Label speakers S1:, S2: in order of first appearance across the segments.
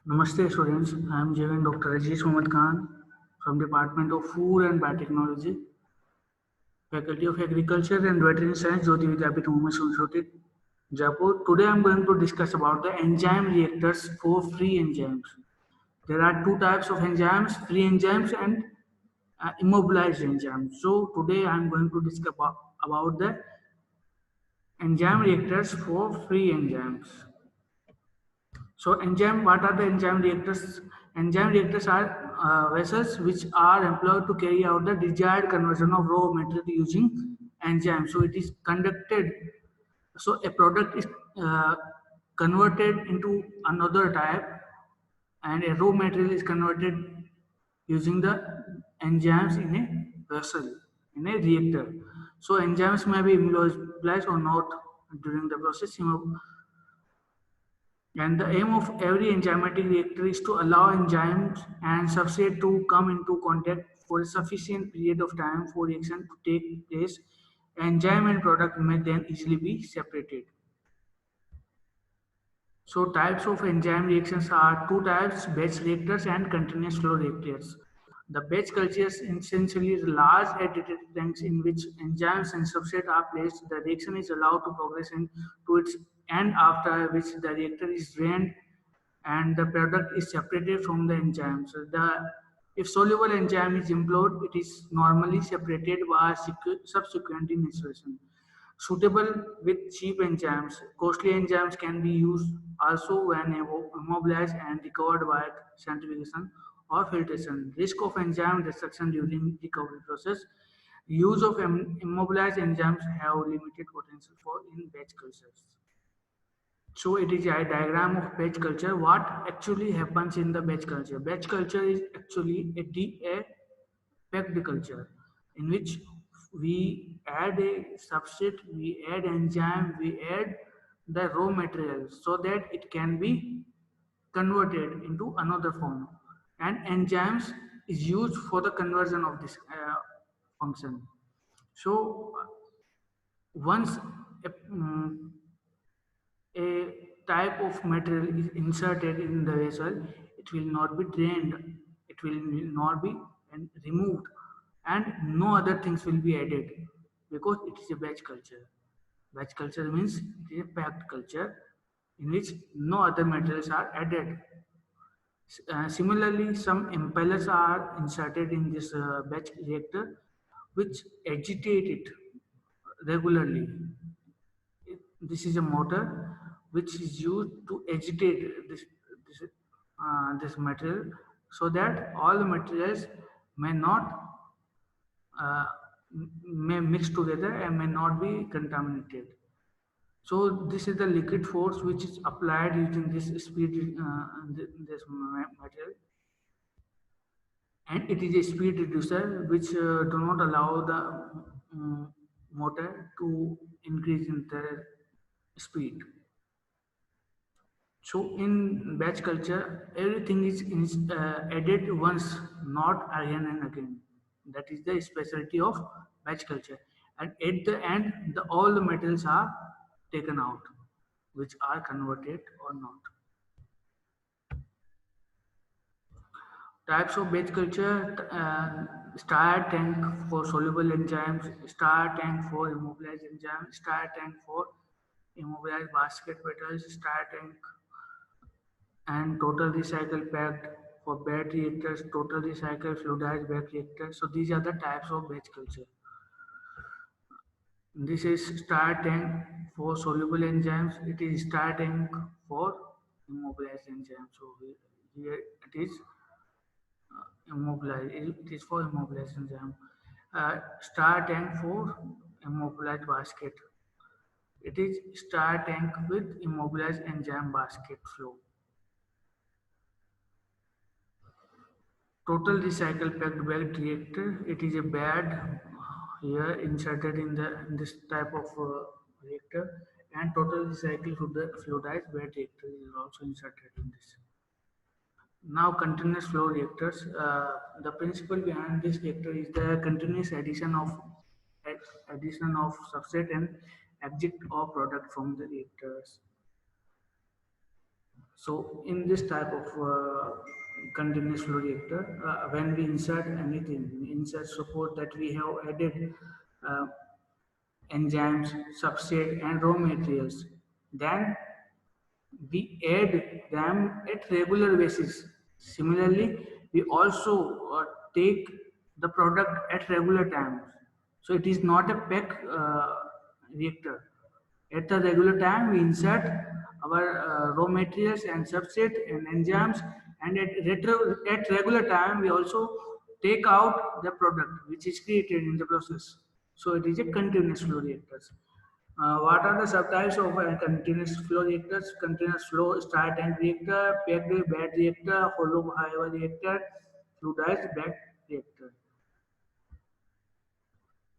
S1: Namaste students, I am Javan Dr. Rajesh Mohammad Khan from Department of Food and Biotechnology, Faculty of Agriculture and Veterinary Science, Jyoti Vidyapith Muhammad Sunshotit, Jaipur. Today I am going to discuss about the enzyme reactors for free enzymes. There are two types of enzymes, free enzymes and immobilized enzymes. So today I am going to discuss about the enzyme reactors for free enzymes. So what are the enzyme reactors? Enzyme reactors are vessels which are employed to carry out the desired conversion of raw material using enzymes. So it is conducted. So a product is converted into another type, and a raw material is converted using the enzymes in a vessel, in a reactor. So enzymes may be immobilized or not during the process. And the aim of every enzymatic reactor is to allow enzymes and substrate to come into contact for a sufficient period of time for reaction to take place. Enzyme and product may then easily be separated. So types of enzyme reactions are two types, batch reactors and continuous flow reactors. The batch cultures essentially large agitated tanks in which enzymes and substrate are placed. The reaction is allowed to progress to its end, after which the reactor is drained and the product is separated from the enzyme. So if soluble enzyme is employed, it is normally separated by subsequent initiation. Suitable with cheap enzymes, costly enzymes can be used also when immobilized and recovered by centrifugation or filtration. Risk of enzyme destruction during recovery process. Use of immobilized enzymes have limited potential for in batch cultures. So it is a diagram of batch culture. What actually happens in the batch culture? Batch culture is actually a packed culture in which we add a substrate, we add enzyme, we add the raw material so that it can be converted into another form. And enzymes is used for the conversion of this function. So once a, a type of material is inserted in the vessel, it will not be drained, it will not be removed, and no other things will be added because it is a batch culture. Batch culture means it is a packed culture in which no other materials are added. Similarly, some impellers are inserted in this batch reactor which agitate it regularly. This is a motor which is used to agitate this material so that all the materials may not uh, may mix together and may not be contaminated. So this is the liquid force which is applied using this speed this material, and it is a speed reducer which do not allow the motor to increase in the speed. So in batch culture, everything is added once, not again and again. That is the specialty of batch culture. And at the end, all the metals are taken out, which are converted or not. Types of batch culture: star tank for soluble enzymes, star tank for immobilized enzymes, star tank for immobilized basket petals, star tank and total recycle packed for bed reactors, total recycle fluidized bed reactors. So these are the types of batch culture. This is star tank for soluble enzymes. It is star tank for immobilized enzymes. So here it is immobilized. It is for immobilized enzyme. Star tank for immobilized basket. It is star tank with immobilized enzyme basket flow. Total recycle packed bed reactor. It is a bed here inserted in this type of reactor, and total recycle fluidized bed reactor is also inserted in this. Now continuous flow reactors. The principle behind this reactor is the continuous addition of substrate and exit of product from the reactors. So in this type of continuous flow reactor, when we insert anything, we insert support that we have added uh, enzymes, substrate and raw materials, then we add them at regular basis. Similarly, we also take the product at regular times. So it is not a pack reactor. At the regular time, we insert our raw materials and substrate and enzymes, and at regular time, we also take out the product which is created in the process. So it is a continuous flow reactors. What are the subtypes of continuous flow reactors? Continuous flow star tank reactor, packed bed reactor, hollow fiber reactor, fluidized bed reactor.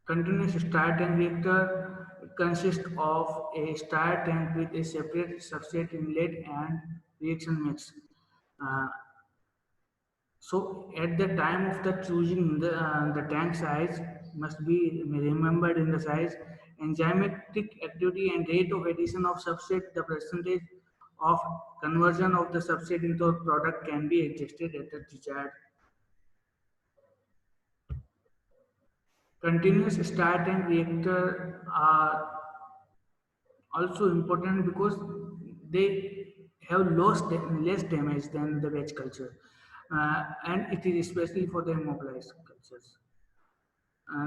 S1: Continuous star tank reactor consists of a star tank with a separate substrate inlet and reaction mix. Uh, So at the time of the choosing the tank size must be remembered in the size, enzymatic activity and rate of addition of substrate, the percentage of conversion of the substrate into a product can be adjusted at the desired. Continuous star tank reactor are also important because they have less damage than the batch culture, and it is especially for the immobilized cultures.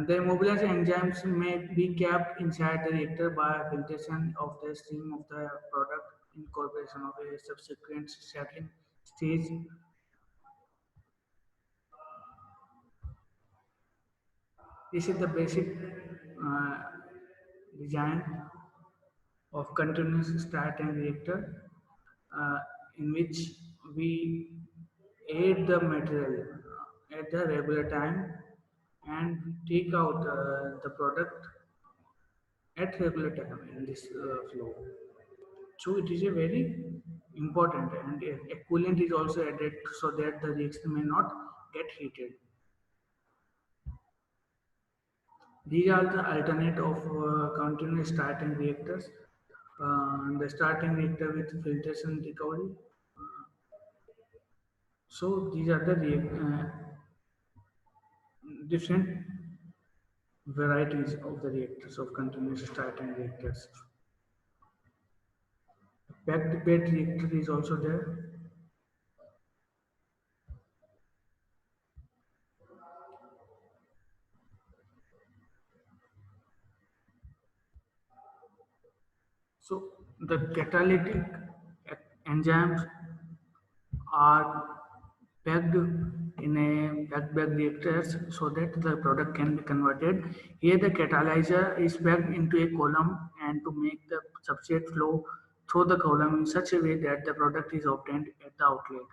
S1: The immobilized enzymes may be kept inside the reactor by filtration of the stream of the product, incorporation of a subsequent settling stage. This is the basic uh, design of continuous start and reactor, uh, in which we add the material at the regular time and take out the product at regular time in this flow. So it is a very important, and a coolant is also added so that the reaction may not get heated. These are the alternate of continuous starting reactors. The starting reactor with filtration recovery. So these are the different varieties of the reactors of continuous starting reactors. Packed bed reactor is also there. So the catalytic enzymes are packed in a packed bag reactors so that the product can be converted. Here the catalyzer is packed into a column and to make the substrate flow through the column in such a way that the product is obtained at the outlet.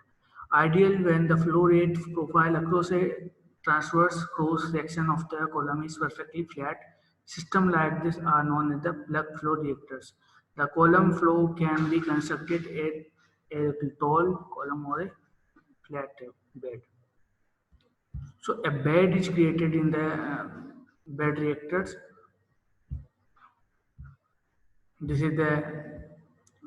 S1: Ideal when the flow rate profile across a transverse cross section of the column is perfectly flat. Systems like this are known as the plug flow reactors. The column flow can be constructed at a tall column or a flat bed. So a bed is created in the bed reactors. This is the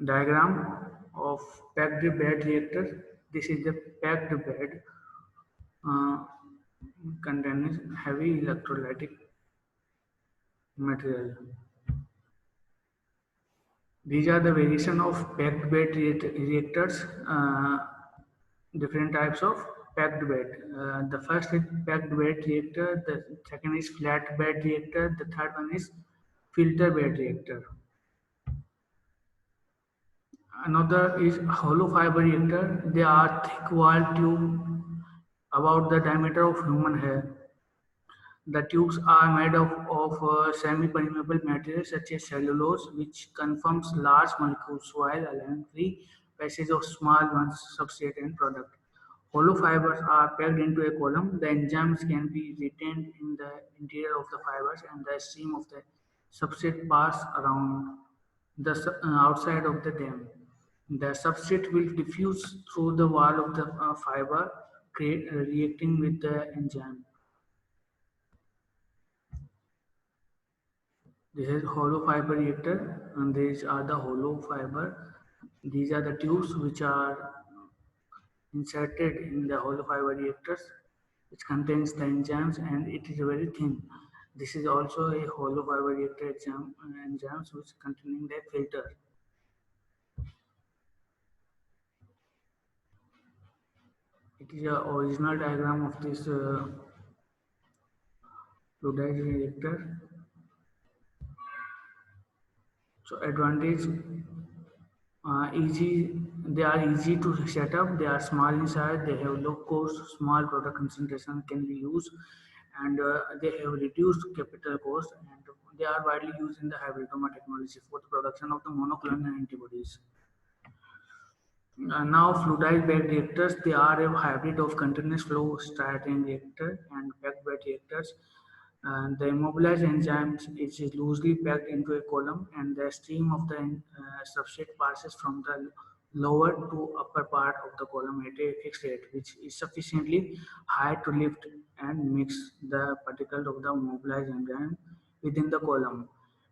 S1: diagram of packed bed reactor. This is the packed bed uh, containing heavy electrolytic material. These are the variation of packed bed reactors. Different types of packed bed. The first is packed bed reactor. The second is flat bed reactor. The third one is filter bed reactor. Another is hollow fiber reactor. They are thick walled tube about the diameter of human hair. The tubes are made of semi-permeable material such as cellulose, which conforms large molecules while allowing free passage of small ones, substrate and product. Hollow fibers are packed into a column. The enzymes can be retained in the interior of the fibers, and the stream of the substrate pass around the outside of the dam. The substrate will diffuse through the wall of the fiber, reacting with the enzyme. This is hollow fiber reactor, and these are the hollow fiber. These are the tubes which are inserted in the hollow fiber reactors, which contains the enzymes, and it is very thin. This is also a hollow fiber reactor enzymes which containing the filter. It is a original diagram of this fluidized reactor. So advantage, easy. They are easy to set up. They are small in size. They have low cost. Small product concentration can be used, and they have reduced capital cost. And they are widely used in the hybridoma technology for the production of the monoclonal antibodies. Now, fluidized bed reactors, they are a hybrid of continuous flow starting reactor and packed bed reactors. And the immobilized enzymes is loosely packed into a column, and the stream of the substrate passes from the lower to upper part of the column at a fixed rate, which is sufficiently high to lift and mix the particles of the mobilized enzyme within the column.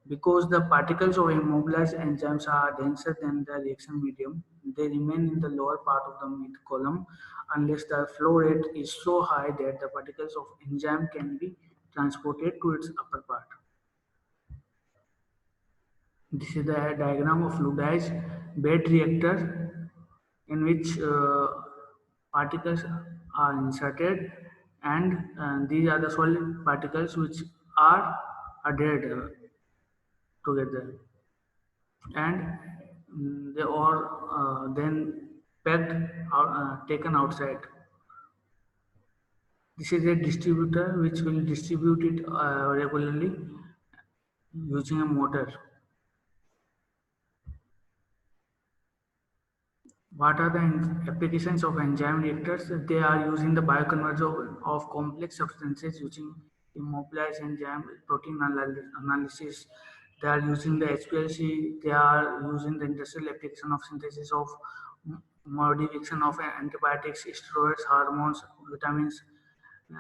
S1: Because the particles of immobilized enzymes are denser than the reaction medium, they remain in the lower part of the mid column unless the flow rate is so high that the particles of enzyme can be transported to its upper part. This is the diagram of fluidized bed reactor in which particles are inserted, and these are the solid particles which are adhered together, and they are then packed out, taken outside. This is a distributor which will distribute it regularly using a motor. What are the applications of enzyme reactors? They are using the bioconversion of complex substances using immobilized enzyme protein analysis. They are using the HPLC. They are using the industrial application of synthesis of modification of antibiotics, steroids, hormones, vitamins,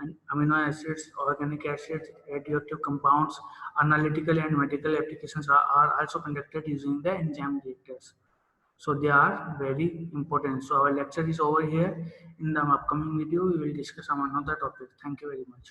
S1: and amino acids, organic acids, radioactive compounds. Analytical and medical applications are also conducted using the enzyme reactors. So they are very important. So our lecture is over here. In the upcoming video, we will discuss on another topic. Thank you very much.